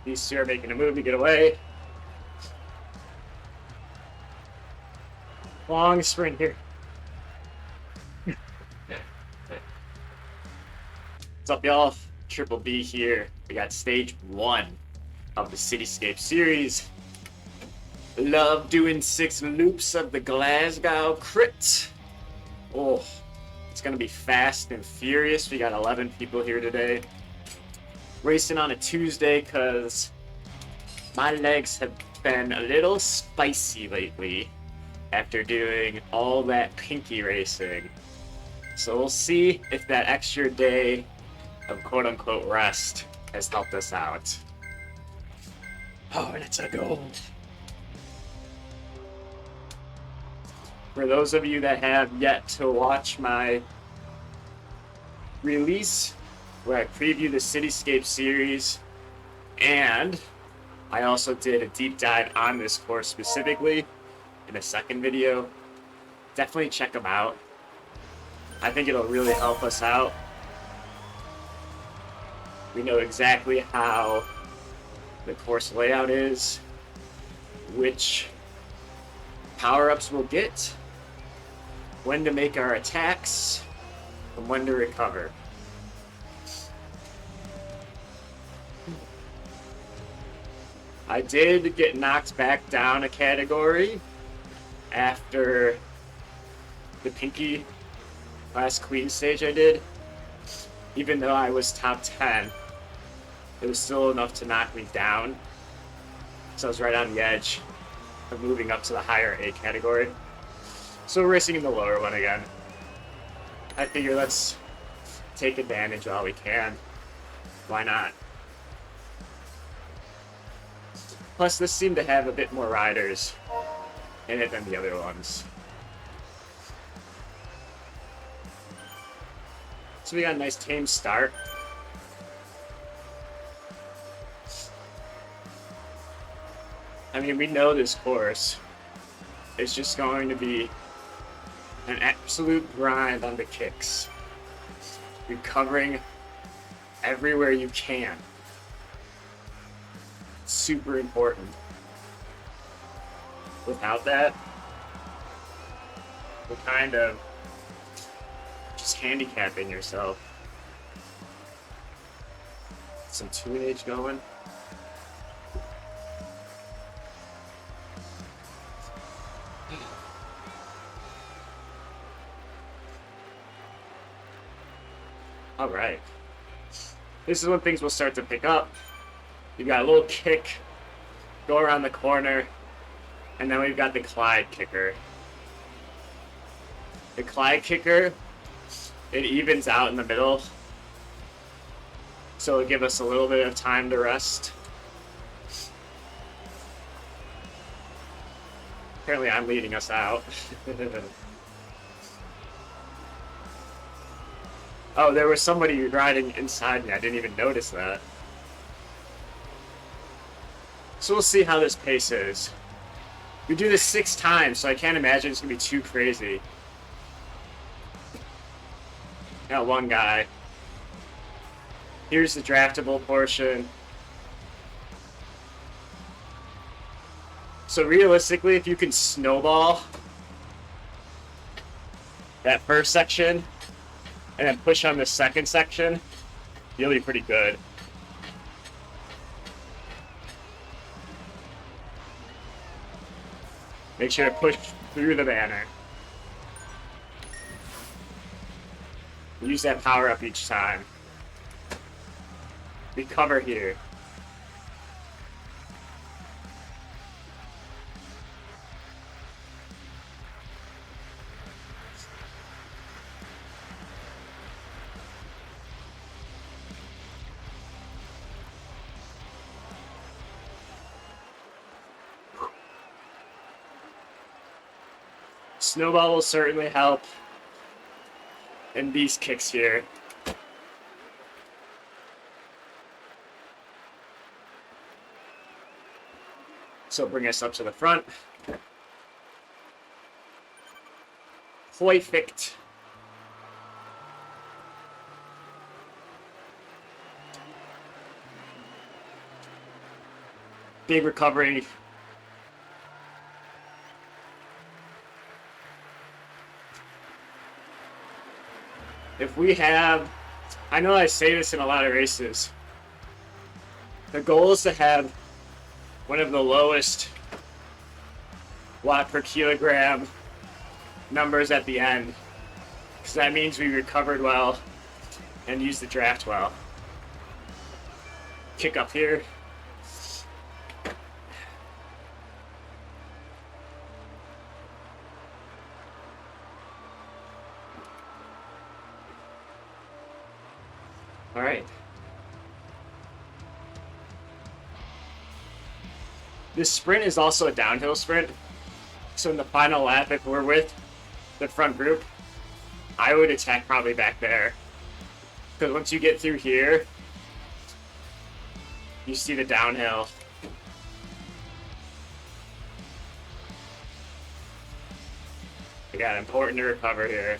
These two are making a move to get away. Long sprint here. What's up, y'all? Triple B here. We got stage 1 of the Cityscape series. Love doing 6 loops of the Glasgow Crit. Oh, it's gonna be fast and furious. We got 11 people here today. Racing on a Tuesday because my legs have been a little spicy lately after doing all that pinky racing. So we'll see if that extra day of quote-unquote rest has helped us out. Oh, and it's a goal. For those of you that have yet to watch my release where I preview the Cityscape series, and I also did a deep dive on this course specifically in a second video, definitely check them out. I think it'll really help us out. We know exactly how the course layout is, which power-ups we'll get, when to make our attacks, and when to recover. I did get knocked back down a category after the pinky last queen stage I did. Even though I was top 10, it was still enough to knock me down. So I was right on the edge of moving up to the higher A category. So we're racing in the lower one again. I figure let's take advantage while we can. Why not? Plus, this seemed to have a bit more riders in it than the other ones. So we got a nice tame start. I mean, we know this course is just going to be an absolute grind on the kicks. Recovering everywhere you can. Super important. Without that, we're kind of just handicapping yourself. Some tunage going. All right. This is when things will start to pick up. You got a little kick, go around the corner, and then we've got the Clyde kicker. The Clyde kicker, it evens out in the middle, so it'll give us a little bit of time to rest. Apparently I'm leading us out. Oh, there was somebody riding inside me. I didn't even notice that. So we'll see how this pace is. We do this 6 times, so I can't imagine it's going to be too crazy. Got one guy. Here's the draftable portion. So realistically, if you can snowball that first section and then push on the second section, you'll be pretty good. Make sure to push through the banner. Use that power up each time. Recover here. Snowball will certainly help in these kicks here. So bring us up to the front. Perfect. Big recovery. If we have, I know I say this in a lot of races, the goal is to have one of the lowest watt per kilogram numbers at the end, because that means we recovered well and used the draft well. Kick up here. All right. This sprint is also a downhill sprint. So in the final lap, if we're with the front group, I would attack probably back there. Because once you get through here, you see the downhill. Again, important to recover here.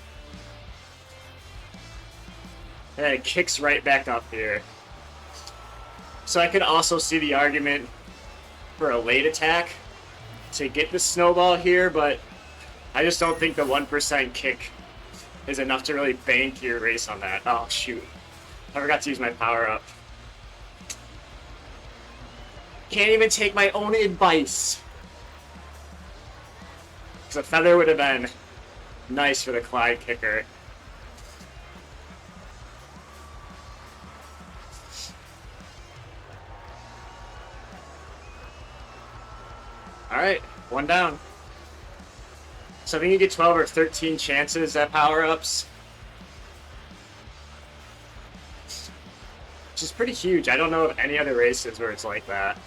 And then it kicks right back up here. So I could also see the argument for a late attack to get the snowball here, but I just don't think the 1% kick is enough to really bank your race on that. Oh, shoot. I forgot to use my power up. Can't even take my own advice. Because a feather would have been nice for the Clyde kicker. Alright, one down. So I think you get 12 or 13 chances at power-ups. Which is pretty huge. I don't know of any other races where it's like that.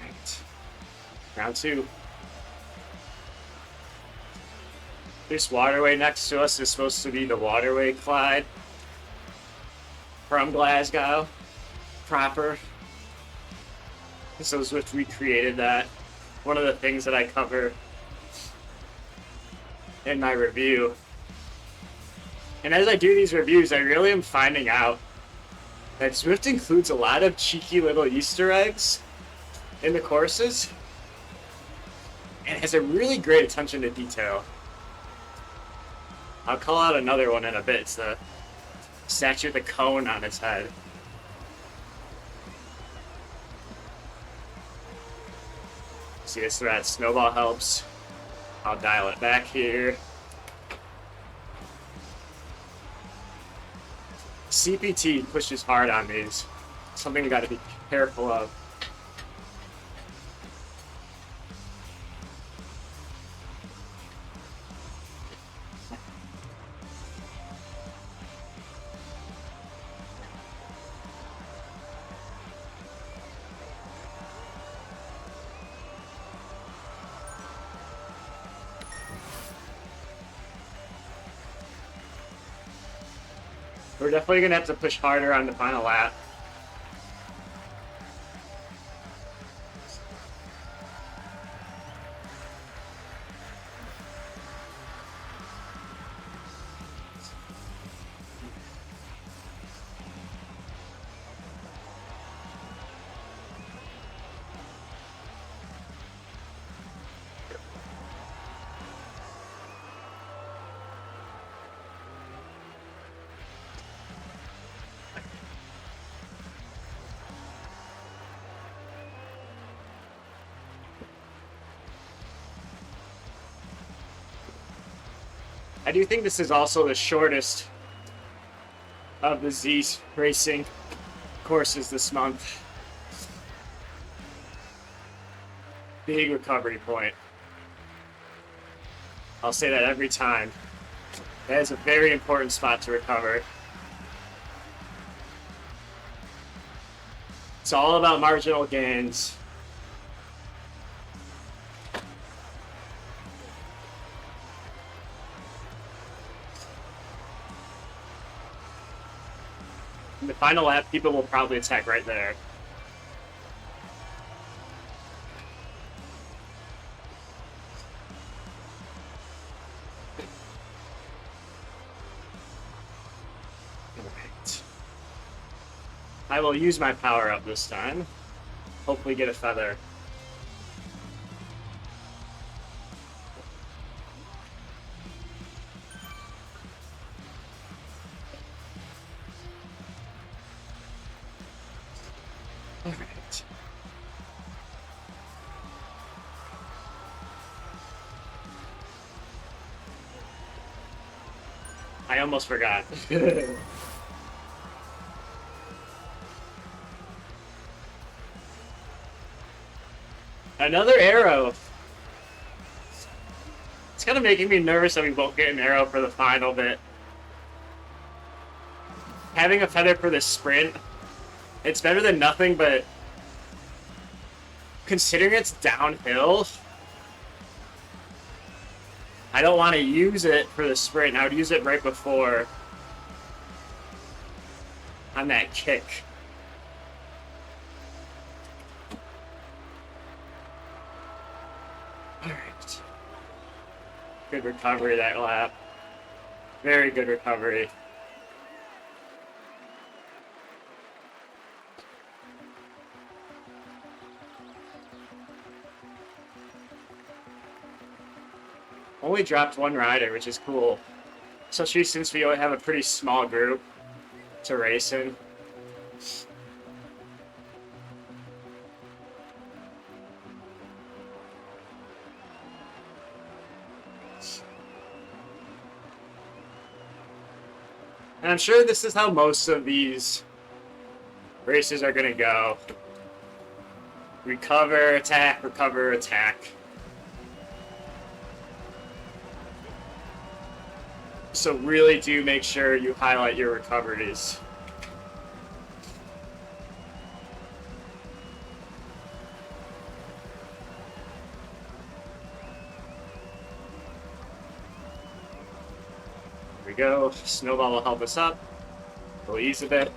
Alright. Round 2. This waterway next to us is supposed to be the waterway Clyde from Glasgow proper. So Zwift recreated that. One of the things that I cover in my review. And as I do these reviews, I really am finding out that Zwift includes a lot of cheeky little Easter eggs in the courses and has a really great attention to detail. I'll call out another one in a bit. It's the statue with a cone on its head. See this where that snowball helps. I'll dial it back here. CPT pushes hard on these. Something we got to be careful of. We're definitely going to have to push harder on the final lap. I do think this is also the shortest of the ZRacing courses this month. Big recovery point. I'll say that every time. That is a very important spot to recover. It's all about marginal gains. In the final lap, people will probably attack right there. I will use my power up this time. Hopefully get a feather. All right. I almost forgot. Another arrow. It's kind of making me nervous that we won't get an arrow for the final bit. Having a feather for the sprint, it's better than nothing, but considering it's downhill, I don't want to use it for the sprint. I would use it right before on that kick. All right. Good recovery that lap. Very good recovery. Only dropped one rider, which is cool. Especially since we only have a pretty small group to race in. And I'm sure this is how most of these races are going to go. Recover, attack, recover, attack. So really do make sure you highlight your recoveries. Here we go. Snowball will help us up. We'll ease a bit.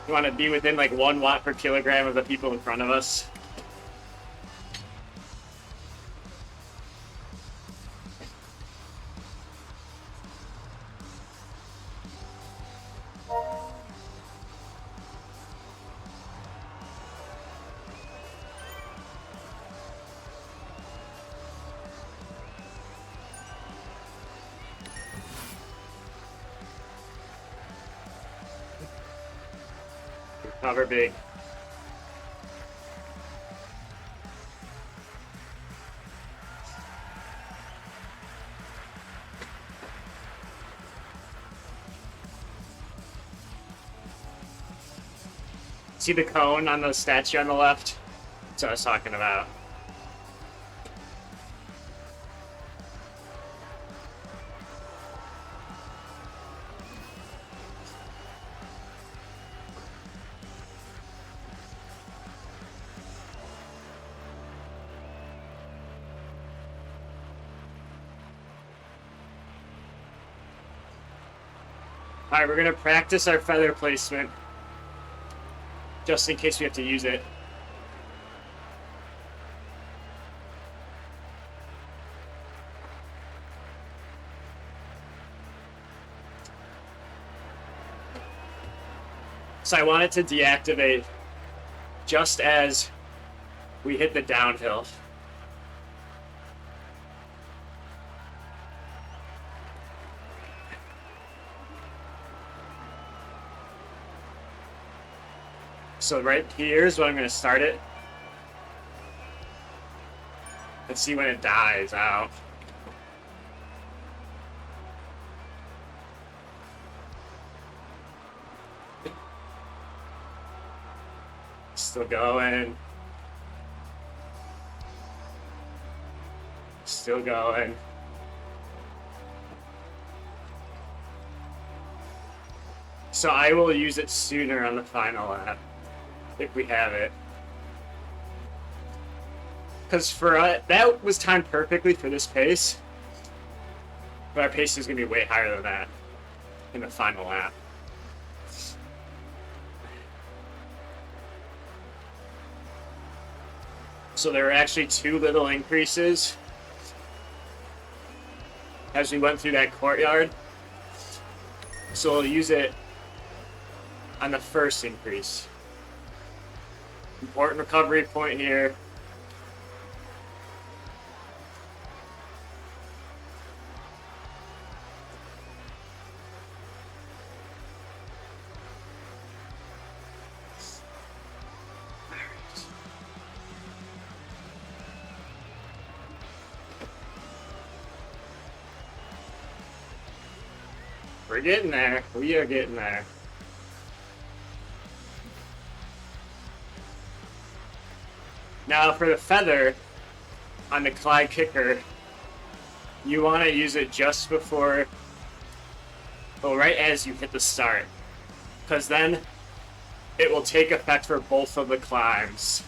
You want to be within like 1 watt per kilogram of the people in front of us. Cover big. See the cone on the statue on the left? That's what I was talking about. Alright, we're going to practice our feather placement, just in case we have to use it. So I want it to deactivate just as we hit the downhill. So right here is when I'm going to start it. Let's see when it dies out. Still going. Still going. So I will use it sooner on the final lap. If we have it. Because for that was timed perfectly for this pace. But our pace is going to be way higher than that in the final lap. So there were actually 2 little increases as we went through that courtyard. So we'll use it on the first increase. Important recovery point here. We're getting there. We are getting there. Now for the feather on the Clyde kicker, you want to use it just before, well, right as you hit the start, because then it will take effect for both of the climbs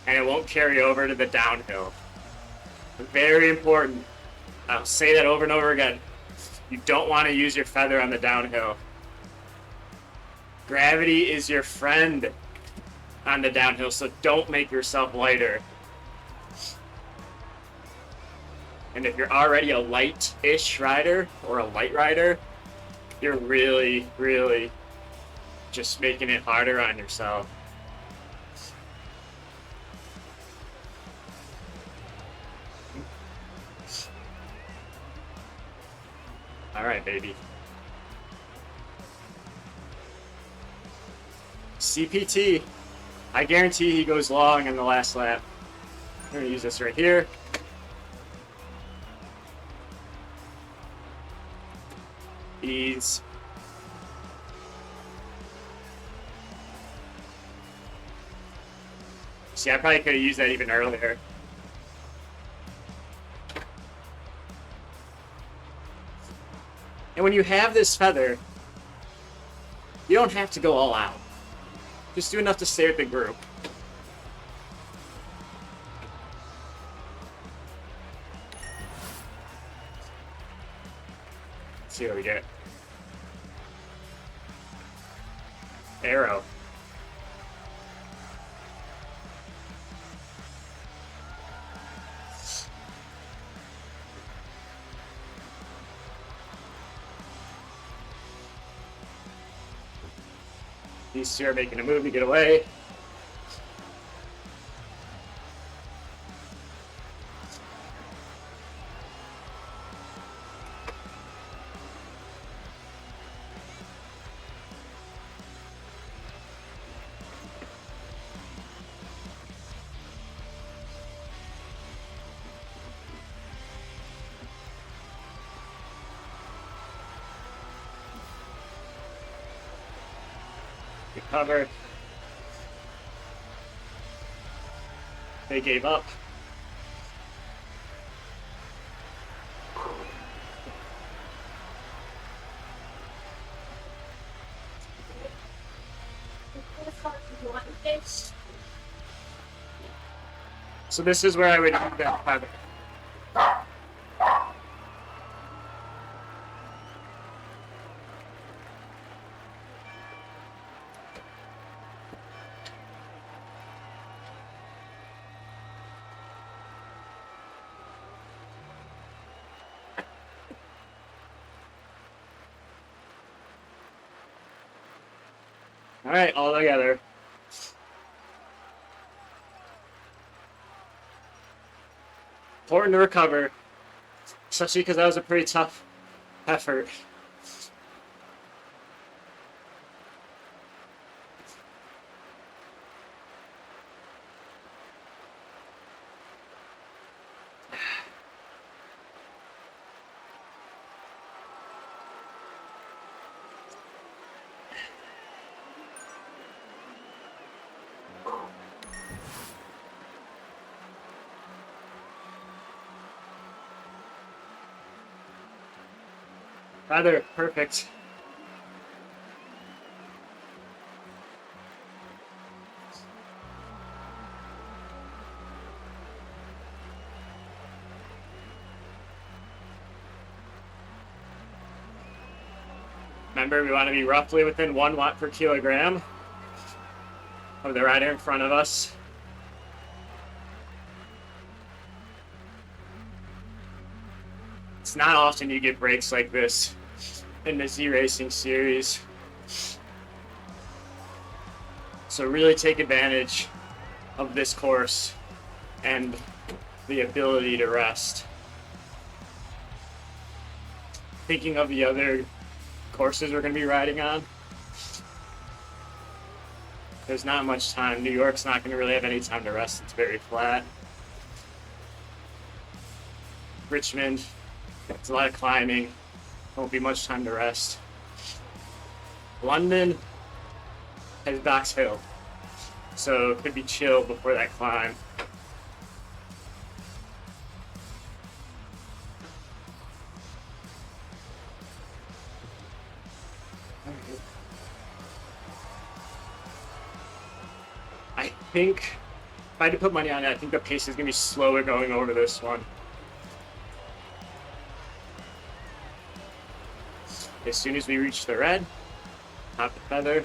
and it won't carry over to the downhill. Very important. I'll say that over and over again. You don't want to use your feather on the downhill. Gravity is your friend on the downhill, so don't make yourself lighter. And if you're already a light-ish rider or a light rider, you're really, really just making it harder on yourself. All right, baby. CPT. I guarantee he goes long in the last lap. I'm going to use this right here. Ease. See, I probably could have used that even earlier. And when you have this feather, you don't have to go all out. Just do enough to stay with the group. Let's see what we get. Aero. These two are making a move to get away. Recover. They gave up. So this is where I would use that feather. All right, all together. Important to recover, especially because that was a pretty tough effort. Rather perfect. Remember, we want to be roughly within 1 watt per kilogram of the rider in front of us. It's not often you get breaks like this in the ZRacing series. So really take advantage of this course and the ability to rest. Thinking of the other courses we're going to be riding on, there's not much time. New York's not going to really have any time to rest. It's very flat. Richmond, it's a lot of climbing. Won't be much time to rest. London has Docks Hill, so it could be chill before that climb. I think, if I had to put money on it, I think the pace is going to be slower going over this one. As soon as we reach the red, top the feather.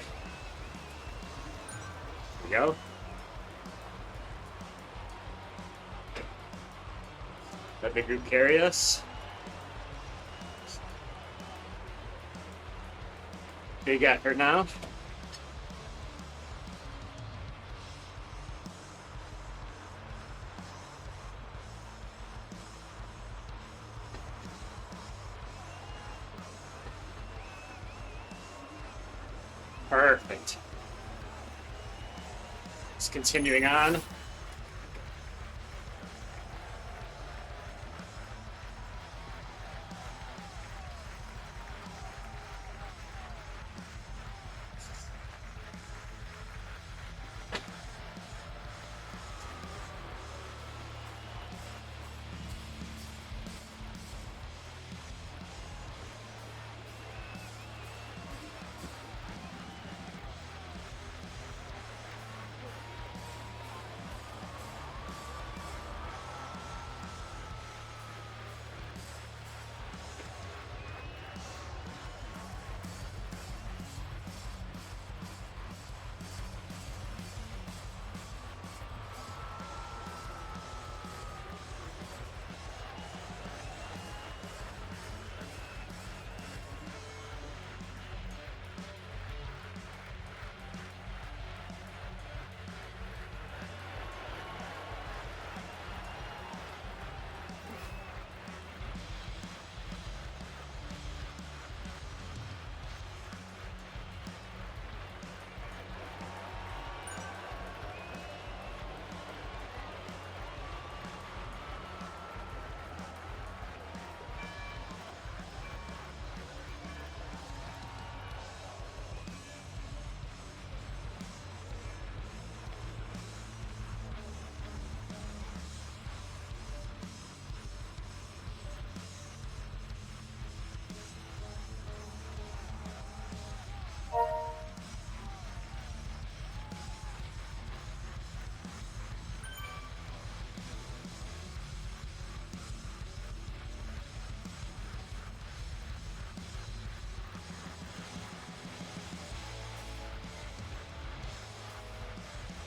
Here we go. Let the group carry us. Big effort now. Perfect. It's continuing on.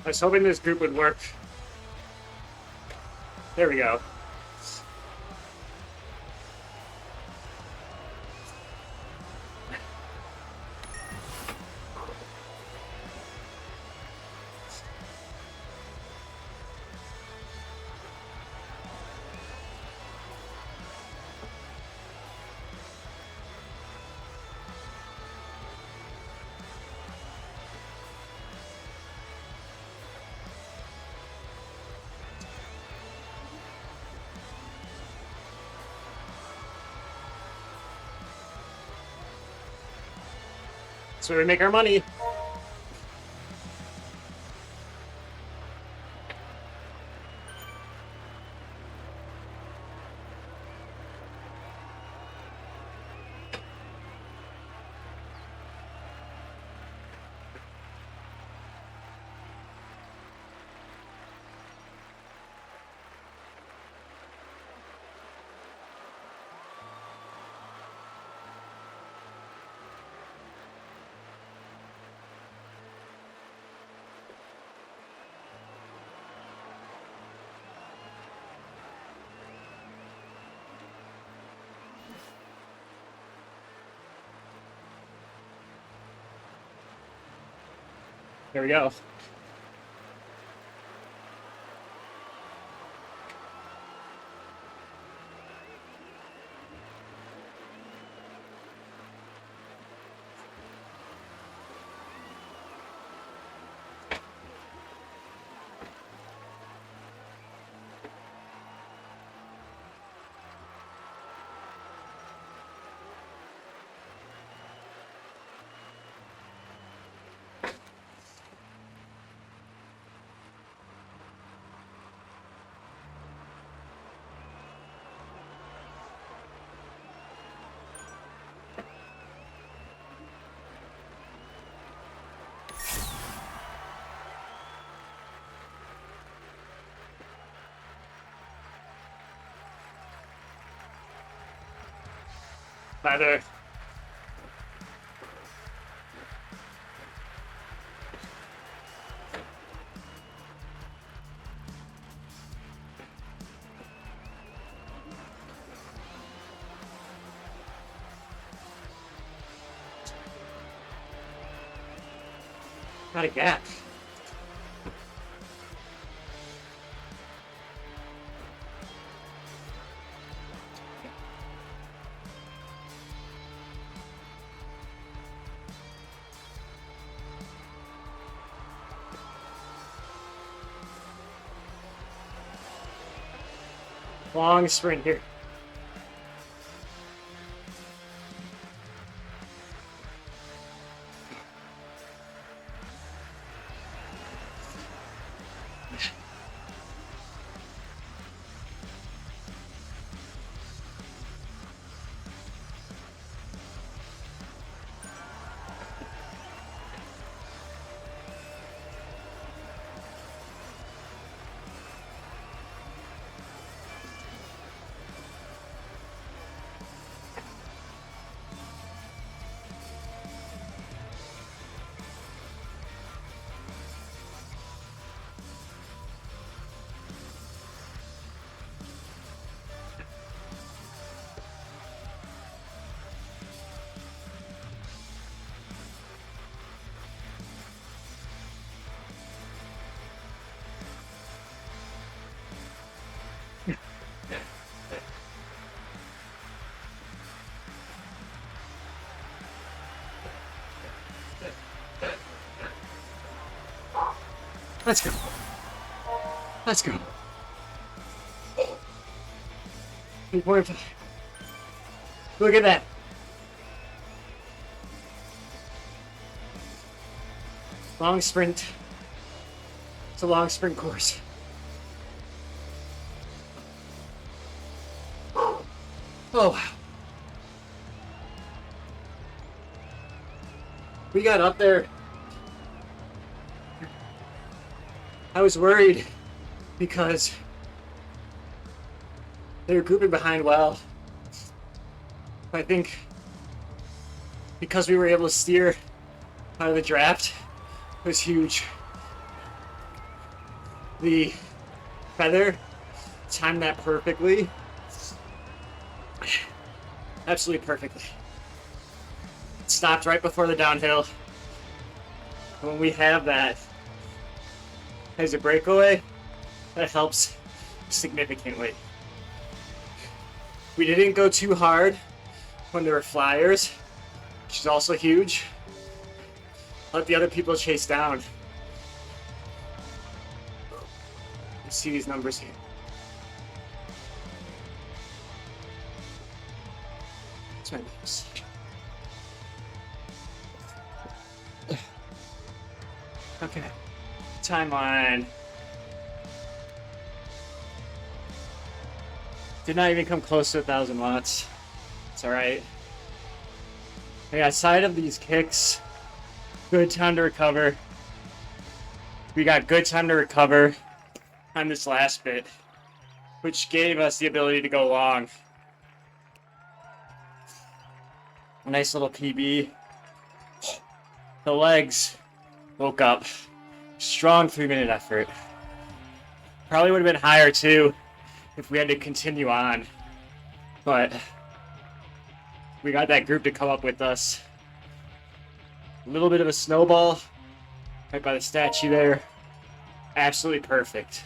I was hoping this group would work. There we go. That's where we make our money. There we go. Feather. Not a gap. Long sprint here. Let's go. Let's go. 3.5. Look at that. Long sprint. It's a long sprint course. Oh, wow. We got up there. I was worried because they were grouping behind well. I think because we were able to steer out of the draft was huge. The feather timed that perfectly. Absolutely perfectly. It stopped right before the downhill. When we have that as a breakaway, that helps significantly. We didn't go too hard when there were flyers, which is also huge. Let the other people chase down. Let's see these numbers here. What's my numbers? Okay. Timeline. Did not even come close to 1,000 watts. It's alright. I got side of these kicks. Good time to recover. We got good time to recover on this last bit, which gave us the ability to go long. A nice little PB. The legs woke up. Strong 3-minute effort. Probably would have been higher too if we had to continue on. But we got that group to come up with us. A little bit of a snowball right by the statue there. Absolutely perfect.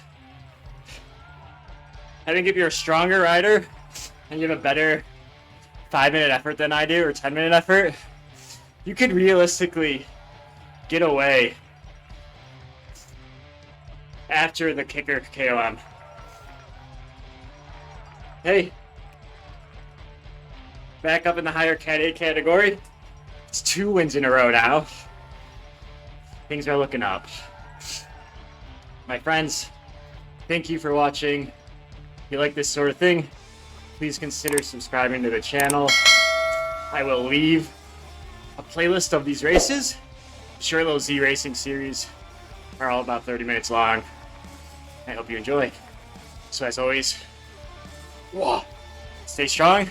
I think if you're a stronger rider and you have a better 5-minute effort than I do, or 10-minute effort, you could realistically get away after the kicker KOM. Hey, back up in the higher Cat A category. It's 2 wins in a row now. Things are looking up. My friends, thank you for watching. If you like this sort of thing, please consider subscribing to the channel. I will leave a playlist of these races. I'm sure those ZRacing series are all about 30 minutes long. I hope you enjoy. So as always, stay strong.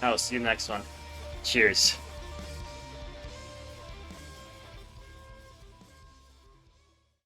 I will see you in the next one. Cheers.